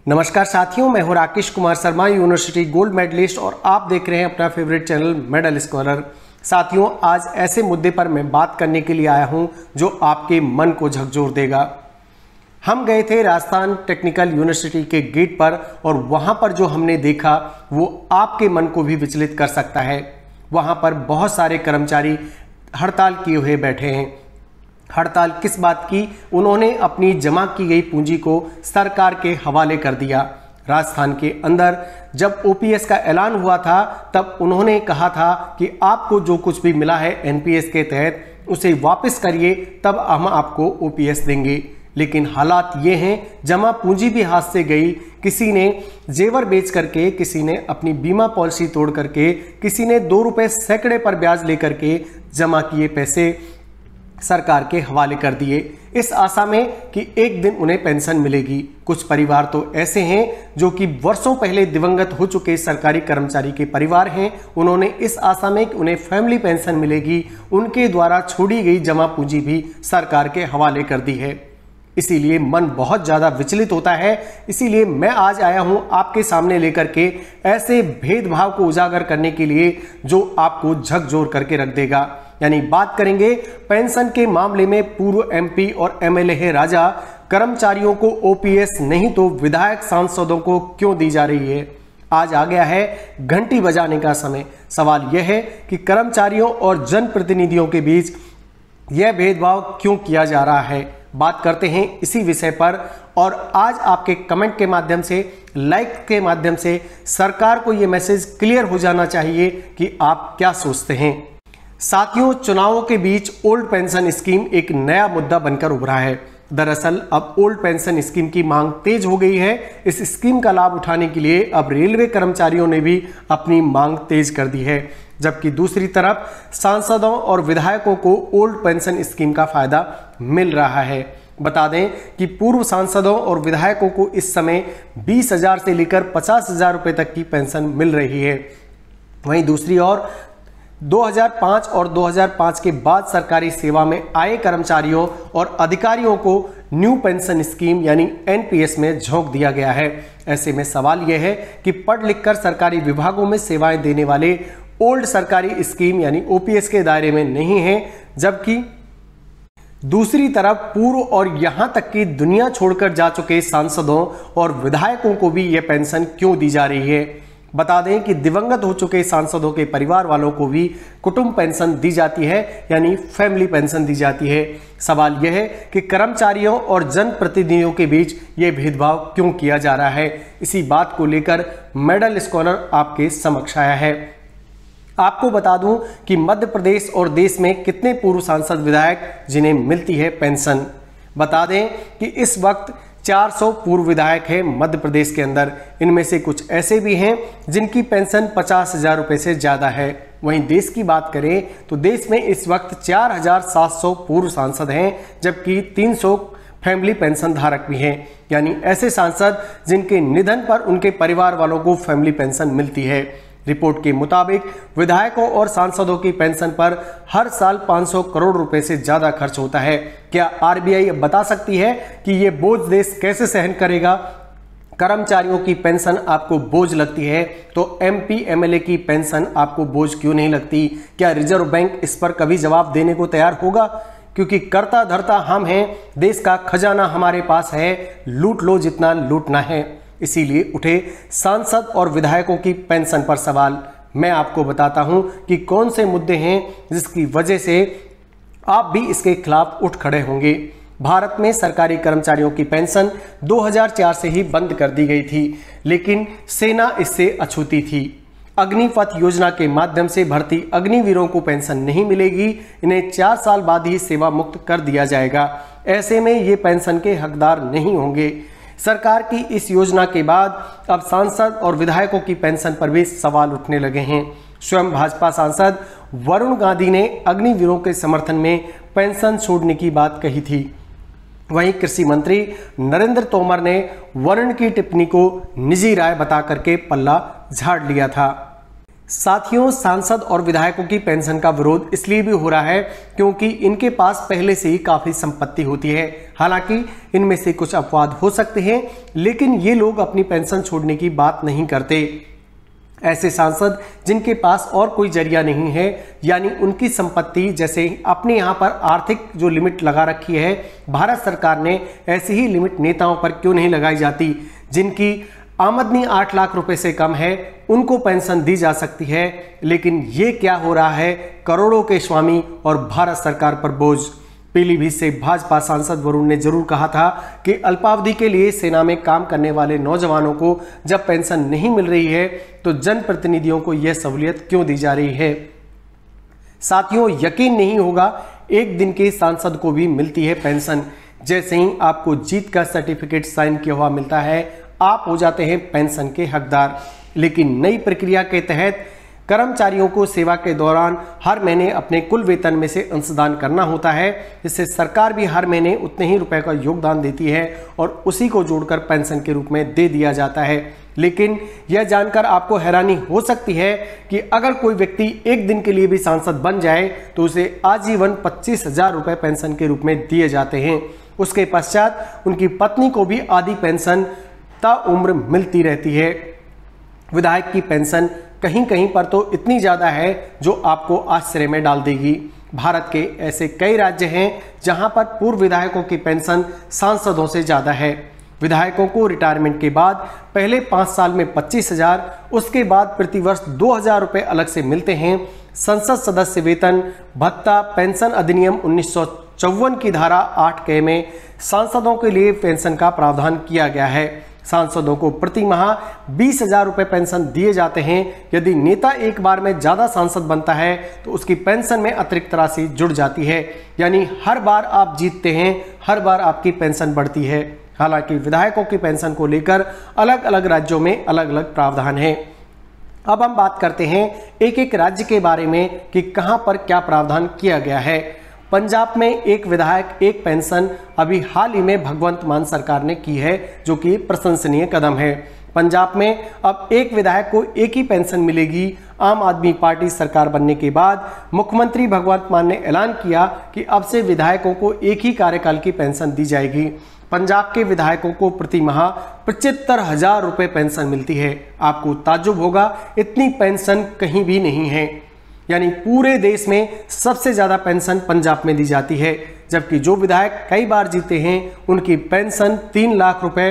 नमस्कार साथियों, मैं हूं Rakesh Kumar Sharma, university gold medalist, और आप देख रहे हैं अपना फेवरेट चैनल मेडल स्कॉलर। साथियों, आज ऐसे मुद्दे पर मैं बात करने के लिए आया हूं जो आपके मन को झकझोर देगा। हम गए थे राजस्थान टेक्निकल यूनिवर्सिटी के गेट पर, और वहां पर जो हमने देखा वो आपके मन को भी विचलित कर सकता है। वहां पर बहुत सारे कर्मचारी हड़ताल किए हुए बैठे हैं। हड़ताल किस बात की? उन्होंने अपनी जमा की गई पूंजी को सरकार के हवाले कर दिया। राजस्थान के अंदर जब ओपीएस का ऐलान हुआ था तब उन्होंने कहा था कि आपको जो कुछ भी मिला है एनपीएस के तहत उसे वापस करिए, तब हम आपको ओपीएस देंगे। लेकिन हालात ये हैं, जमा पूंजी भी हाथ से गई। किसी ने जेवर बेच करके, किसी ने अपनी बीमा पॉलिसी तोड़ करके, किसी ने 2 रुपए सैकड़े पर ब्याज लेकर के जमा किए पैसे सरकार के हवाले कर दिए, इस आशा में कि एक दिन उन्हें पेंशन मिलेगी। कुछ परिवार तो ऐसे हैं जो कि वर्षों पहले दिवंगत हो चुके सरकारी कर्मचारी के परिवार हैं। उन्होंने इस आशा में कि उन्हें फैमिली पेंशन मिलेगी, उनके द्वारा छोड़ी गई जमा पूंजी भी सरकार के हवाले कर दी है। इसीलिए मन बहुत ज़्यादा विचलित होता है। इसीलिए मैं आज आया हूं आपके सामने लेकर के ऐसे भेदभाव को उजागर करने के लिए जो आपको झकझोर करके रख देगा। यानी बात करेंगे पेंशन के मामले में पूर्व एमपी और एमएलए राजा कर्मचारियों को ओपीएस नहीं तो विधायक सांसदों को क्यों दी जा रही है। आज आ गया है घंटी बजाने का समय। सवाल यह है कि कर्मचारियों और जनप्रतिनिधियों के बीच यह भेदभाव क्यों किया जा रहा है। बात करते हैं इसी विषय पर, और आज आपके कमेंट के माध्यम से, लाइक के माध्यम से सरकार को यह मैसेज क्लियर हो जाना चाहिए कि आप क्या सोचते हैं। साथियों, चुनावों के बीच ओल्ड पेंशन स्कीम एक नया मुद्दा बनकर उभरा है। दरअसल अब ओल्ड पेंशन स्कीम की मांग तेज हो गई है। इस स्कीम का लाभ उठाने के लिए अब रेलवे कर्मचारियों ने भी अपनी मांग तेज कर दी है, जबकि दूसरी तरफ सांसदों और विधायकों को ओल्ड पेंशन स्कीम का फायदा मिल रहा है। बता दें कि पूर्व सांसदों और विधायकों को इस समय 20,000 से लेकर 50,000 रुपए तक की पेंशन मिल रही है। वहीं दूसरी ओर 2005 और 2005 के बाद सरकारी सेवा में आए कर्मचारियों और अधिकारियों को न्यू पेंशन स्कीम यानी एनपीएस में झोंक दिया गया है। ऐसे में सवाल यह है कि पढ़ लिखकर सरकारी विभागों में सेवाएं देने वाले ओल्ड सरकारी स्कीम यानी ओपीएस के दायरे में नहीं है, जबकि दूसरी तरफ पूर्व और यहां तक कि दुनिया छोड़कर जा चुके सांसदों और विधायकों को भी यह पेंशन क्यों दी जा रही है। बता दें कि दिवंगत हो चुके सांसदों के परिवार वालों को भी कुटुंब पेंशन दी जाती है, यानी फैमिली पेंशन दी जाती है। सवाल यह है कि कर्मचारियों और जनप्रतिनिधियों के बीच यह भेदभाव क्यों किया जा रहा है। इसी बात को लेकर मेडल स्कॉलर आपके समक्ष आया है। आपको बता दूं कि मध्य प्रदेश और देश में कितने पूर्व सांसद विधायक जिन्हें मिलती है पेंशन। बता दें कि इस वक्त 400 पूर्व विधायक हैं मध्य प्रदेश के अंदर। इनमें से कुछ ऐसे भी हैं जिनकी पेंशन 50,000 रुपए से ज़्यादा है। वहीं देश की बात करें तो देश में इस वक्त 4,700 पूर्व सांसद हैं, जबकि 300 फैमिली पेंशन धारक भी हैं, यानी ऐसे सांसद जिनके निधन पर उनके परिवार वालों को फैमिली पेंशन मिलती है। रिपोर्ट के मुताबिक विधायकों और सांसदों की पेंशन पर हर साल 500 करोड़ रुपए से ज्यादा खर्च होता है। क्या आरबीआई बता सकती है कि ये बोझ देश कैसे सहन करेगा? कर्मचारियों की पेंशन आपको बोझ लगती है तो एमपी एमएलए की पेंशन आपको बोझ क्यों नहीं लगती? क्या रिजर्व बैंक इस पर कभी जवाब देने को तैयार होगा? क्योंकि कर्ता धर्ता हम हैं, देश का खजाना हमारे पास है, लूट लो जितना लूटना है। इसीलिए उठे सांसद और विधायकों की पेंशन पर सवाल। मैं आपको बताता हूं कि कौन से मुद्दे हैं जिसकी वजह से आप भी इसके खिलाफ उठ खड़े होंगे। भारत में सरकारी कर्मचारियों की पेंशन 2004 से ही बंद कर दी गई थी, लेकिन सेना इससे अछूती थी। अग्निपथ योजना के माध्यम से भर्ती अग्निवीरों को पेंशन नहीं मिलेगी। इन्हें 4 साल बाद ही सेवा मुक्त कर दिया जाएगा। ऐसे में ये पेंशन के हकदार नहीं होंगे। सरकार की इस योजना के बाद अब सांसद और विधायकों की पेंशन पर भी सवाल उठने लगे हैं। स्वयं भाजपा सांसद वरुण गांधी ने अग्निवीरों के समर्थन में पेंशन छोड़ने की बात कही थी। वहीं कृषि मंत्री नरेंद्र तोमर ने वरुण की टिप्पणी को निजी राय बता करके पल्ला झाड़ लिया था। साथियों, सांसद और विधायकों की पेंशन का विरोध इसलिए भी हो रहा है क्योंकि इनके पास पहले से ही काफी संपत्ति होती है। हालांकि इनमें से कुछ अपवाद हो सकते हैं, लेकिन ये लोग अपनी पेंशन छोड़ने की बात नहीं करते। ऐसे सांसद जिनके पास और कोई जरिया नहीं है, यानी उनकी संपत्ति, जैसे अपने यहाँ पर आर्थिक जो लिमिट लगा रखी है भारत सरकार ने, ऐसी ही लिमिट नेताओं पर क्यों नहीं लगाई जाती। जिनकी आमदनी 8 लाख रुपए से कम है उनको पेंशन दी जा सकती है, लेकिन ये क्या हो रहा है, करोड़ों के स्वामी और भारत सरकार पर बोझ। पीलीभीत से भाजपा सांसद वरुण ने जरूर कहा था कि अल्पावधि के लिए सेना में काम करने वाले नौजवानों को जब पेंशन नहीं मिल रही है तो जनप्रतिनिधियों को यह सहूलियत क्यों दी जा रही है। साथियों, यकीन नहीं होगा, एक दिन के सांसद को भी मिलती है पेंशन। जैसे ही आपको जीत का सर्टिफिकेट साइन किया हुआ मिलता है, आप हो जाते हैं पेंशन के हकदार। लेकिन नई प्रक्रिया के तहत कर्मचारियों को सेवा के दौरान हर महीने अपने कुल वेतन में से अंशदान करना होता है। इससे सरकार भी हर महीने उतने ही रुपए का योगदान देती है और उसी को जोड़कर पेंशन के रूप में दे दिया जाता है। लेकिन यह जानकर आपको हैरानी हो सकती है कि अगर कोई व्यक्ति एक दिन के लिए भी सांसद बन जाए तो उसे आजीवन 25,000 रुपए पेंशन के रूप में दिए जाते हैं। उसके पश्चात उनकी पत्नी को भी आधी पेंशन उम्र मिलती रहती है। विधायक की पेंशन कहीं कहीं पर तो इतनी ज्यादा है जो आपको आश्चर्य में डाल देगी। भारत के ऐसे कई राज्य हैं जहां पर पूर्व विधायकों की पेंशन सांसदों से ज्यादा है। विधायकों को रिटायरमेंट के बाद पहले 5 साल में 25,000, उसके बाद प्रतिवर्ष 2,000 रुपए अलग से मिलते हैं। संसद सदस्य वेतन भत्ता पेंशन अधिनियम 1954 की धारा 8K में सांसदों के लिए पेंशन का प्रावधान किया गया है। सांसदों को प्रति माह 20,000 रुपए पेंशन दिए जाते हैं। यदि नेता एक बार में ज्यादा सांसद बनता है तो उसकी पेंशन में अतिरिक्त राशि जुड़ जाती है, यानी हर बार आप जीतते हैं, हर बार आपकी पेंशन बढ़ती है। हालांकि विधायकों की पेंशन को लेकर अलग अलग राज्यों में अलग अलग प्रावधान है। अब हम बात करते हैं एक एक राज्य के बारे में कि कहां पर क्या प्रावधान किया गया है। पंजाब में एक विधायक एक पेंशन अभी हाल ही में भगवंत मान सरकार ने की है, जो कि प्रशंसनीय कदम है। पंजाब में अब एक विधायक को एक ही पेंशन मिलेगी। आम आदमी पार्टी सरकार बनने के बाद मुख्यमंत्री भगवंत मान ने ऐलान किया कि अब से विधायकों को एक ही कार्यकाल की पेंशन दी जाएगी। पंजाब के विधायकों को प्रति माह 75,000 रुपए पेंशन मिलती है। आपको ताज्जुब होगा, इतनी पेंशन कहीं भी नहीं है, यानी पूरे देश में सबसे ज्यादा पेंशन पंजाब में दी जाती है। जबकि जो विधायक कई बार जीते हैं उनकी पेंशन 3 लाख रुपए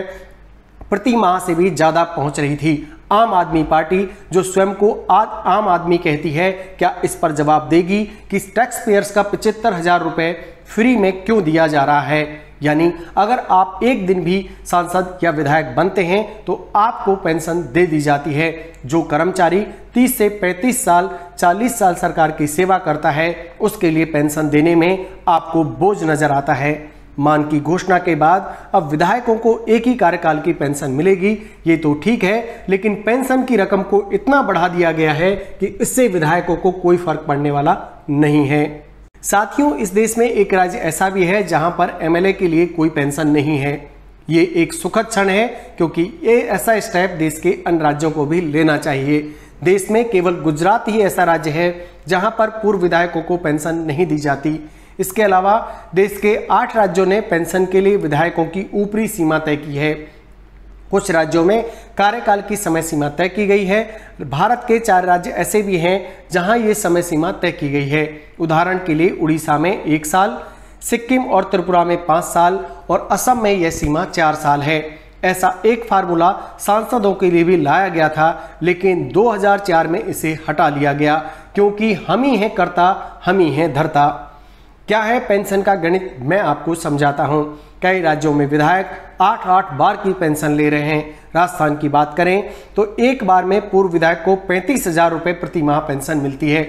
प्रति माह से भी ज्यादा पहुंच रही थी। आम आदमी पार्टी, जो स्वयं को आम आदमी कहती है, क्या इस पर जवाब देगी कि टैक्स पेयर्स का 75,000 रुपए फ्री में क्यों दिया जा रहा है। यानी अगर आप एक दिन भी सांसद या विधायक बनते हैं तो आपको पेंशन दे दी जाती है। जो कर्मचारी 30 से 35 साल 40 साल सरकार की सेवा करता है उसके लिए पेंशन देने में आपको बोझ नजर आता है। मान की घोषणा के बाद अब विधायकों को एक ही कार्यकाल की पेंशन मिलेगी, ये तो ठीक है, लेकिन पेंशन की रकम को इतना बढ़ा दिया गया है कि इससे विधायकों को कोई फर्क पड़ने वाला नहीं है। साथियों, इस देश में एक राज्य ऐसा भी है जहां पर एमएलए के लिए कोई पेंशन नहीं है। ये एक सुखद क्षण है, क्योंकि ये ऐसा स्टेप देश के अन्य राज्यों को भी लेना चाहिए। देश में केवल गुजरात ही ऐसा राज्य है जहां पर पूर्व विधायकों को पेंशन नहीं दी जाती। इसके अलावा देश के 8 राज्यों ने पेंशन के लिए विधायकों की ऊपरी सीमा तय की है। कुछ राज्यों में कार्यकाल की समय सीमा तय की गई है। भारत के 4 राज्य ऐसे भी हैं जहां ये समय सीमा तय की गई है। उदाहरण के लिए उड़ीसा में 1 साल, सिक्किम और त्रिपुरा में 5 साल और असम में यह सीमा 4 साल है। ऐसा एक फार्मूला सांसदों के लिए भी लाया गया था, लेकिन 2004 में इसे हटा लिया गया, क्योंकि हम ही हैं कर्ता, हम ही हैं धर्ता। क्या है पेंशन का गणित, मैं आपको समझाता हूं। कई राज्यों में विधायक 8-8 बार की पेंशन ले रहे हैं। राजस्थान की बात करें तो एक बार में पूर्व विधायक को 35,000 रुपए प्रति माह पेंशन मिलती है।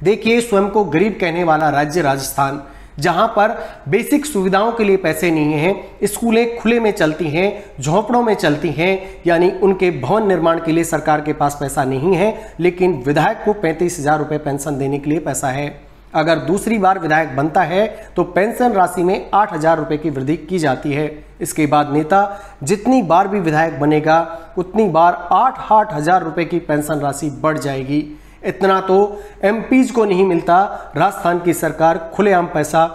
देखिए, स्वयं को गरीब कहने वाला राज्य राजस्थान, जहां पर बेसिक सुविधाओं के लिए पैसे नहीं हैं, स्कूलें खुले में चलती हैं, झोंपड़ों में चलती हैं, यानी उनके भवन निर्माण के लिए सरकार के पास पैसा नहीं है, लेकिन विधायक को 35,000 रुपए पेंशन देने के लिए पैसा है। अगर दूसरी बार विधायक बनता है तो पेंशन राशि में 8,000 रुपए की वृद्धि की जाती है। इसके बाद नेता जितनी बार भी विधायक बनेगा उतनी बार 8,000 रुपए की पेंशन राशि बढ़ जाएगी। इतना तो एमपीज को नहीं मिलता। राजस्थान की सरकार खुलेआम पैसा,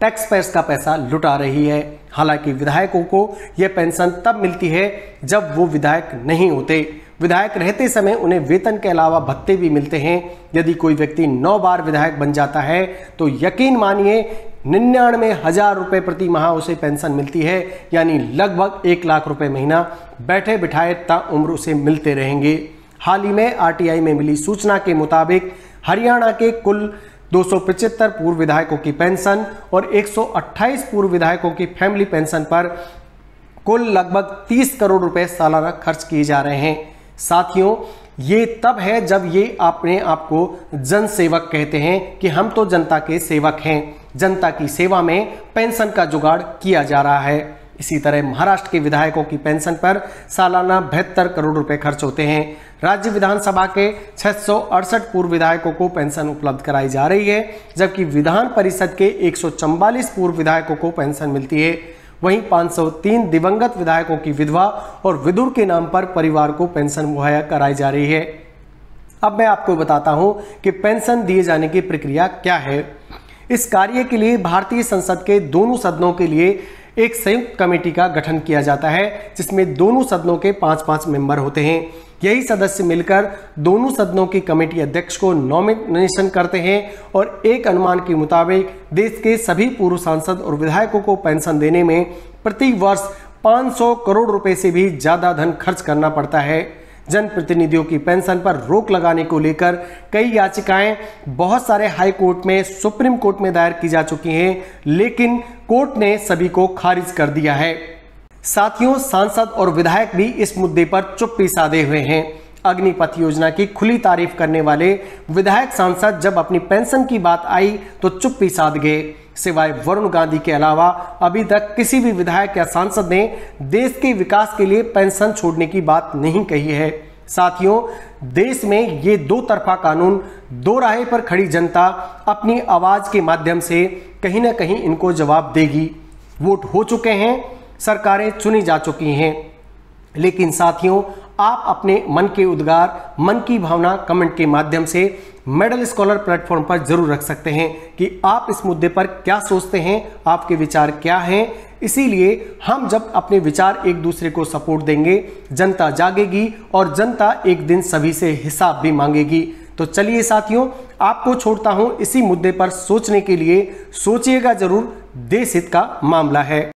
टैक्स पेयर्स का पैसा लुटा रही है। हालांकि विधायकों को यह पेंशन तब मिलती है जब वो विधायक नहीं होते। विधायक रहते समय उन्हें वेतन के अलावा भत्ते भी मिलते हैं। यदि कोई व्यक्ति 9 बार विधायक बन जाता है तो यकीन मानिए 99,000 रुपए प्रति माह उसे पेंशन मिलती है, यानी लगभग 1 लाख रुपए महीना बैठे बिठाए ताउम्र उसे मिलते रहेंगे। हाल ही में आरटीआई में मिली सूचना के मुताबिक हरियाणा के कुल 275 पूर्व विधायकों की पेंशन और 128 पूर्व विधायकों की फैमिली पेंशन पर कुल लगभग 30 करोड़ रुपए सालाना खर्च किए जा रहे हैं। साथियों, ये तब है जब ये अपने आप को जन सेवक कहते हैं कि हम तो जनता के सेवक हैं। जनता की सेवा में पेंशन का जुगाड़ किया जा रहा है। इसी तरह महाराष्ट्र के विधायकों की पेंशन पर सालाना 72 करोड़ रुपए खर्च होते हैं। राज्य विधानसभा के 668 पूर्व विधायकों को पेंशन उपलब्ध कराई जा रही है, जबकि विधान परिषद के 144 पूर्व विधायकों को पेंशन मिलती है। वहीं 503 दिवंगत विधायकों की विधवा और विधुर के नाम पर परिवार को पेंशन मुहैया कराई जा रही है। अब मैं आपको बताता हूं कि पेंशन दिए जाने की प्रक्रिया क्या है। इस कार्य के लिए भारतीय संसद के दोनों सदनों के लिए एक संयुक्त कमेटी का गठन किया जाता है, जिसमें दोनों सदनों के 5-5 मेंबर होते हैं। यही सदस्य मिलकर दोनों सदनों की कमेटी अध्यक्ष को नॉमिनेशन करते हैं और एक अनुमान के मुताबिक देश के सभी पूर्व सांसद और विधायकों को पेंशन देने में प्रति वर्ष 500 करोड़ रुपए से भी ज्यादा धन खर्च करना पड़ता है। जनप्रतिनिधियों की पेंशन पर रोक लगाने को लेकर कई याचिकाएं बहुत सारे हाई कोर्ट में, सुप्रीम कोर्ट में दायर की जा चुकी हैं, लेकिन कोर्ट ने सभी को खारिज कर दिया है। साथियों, सांसद और विधायक भी इस मुद्दे पर चुप्पी साधे हुए हैं। अग्निपथ योजना की खुली तारीफ करने वाले विधायक सांसद जब अपनी पेंशन की बात आई तो चुप्पी साध गए। सिवाय वरुण गांधी के अलावा अभी तक किसी भी विधायक या सांसद ने देश के विकास के लिए पेंशन छोड़ने की बात नहीं कही है। साथियों, देश में ये दो तरफा कानून, दो राह पर खड़ी जनता अपनी आवाज के माध्यम से कहीं ना कहीं इनको जवाब देगी। वोट हो चुके हैं, सरकारें चुनी जा चुकी हैं, लेकिन साथियों, आप अपने मन के उद्गार, मन की भावना कमेंट के माध्यम से मेडल स्कॉलर प्लेटफॉर्म पर जरूर रख सकते हैं कि आप इस मुद्दे पर क्या सोचते हैं, आपके विचार क्या हैं। इसीलिए हम जब अपने विचार एक दूसरे को सपोर्ट देंगे, जनता जागेगी और जनता एक दिन सभी से हिसाब भी मांगेगी। तो चलिए साथियों, आपको छोड़ता हूं इसी मुद्दे पर सोचने के लिए। सोचिएगा जरूर, देश हित का मामला है।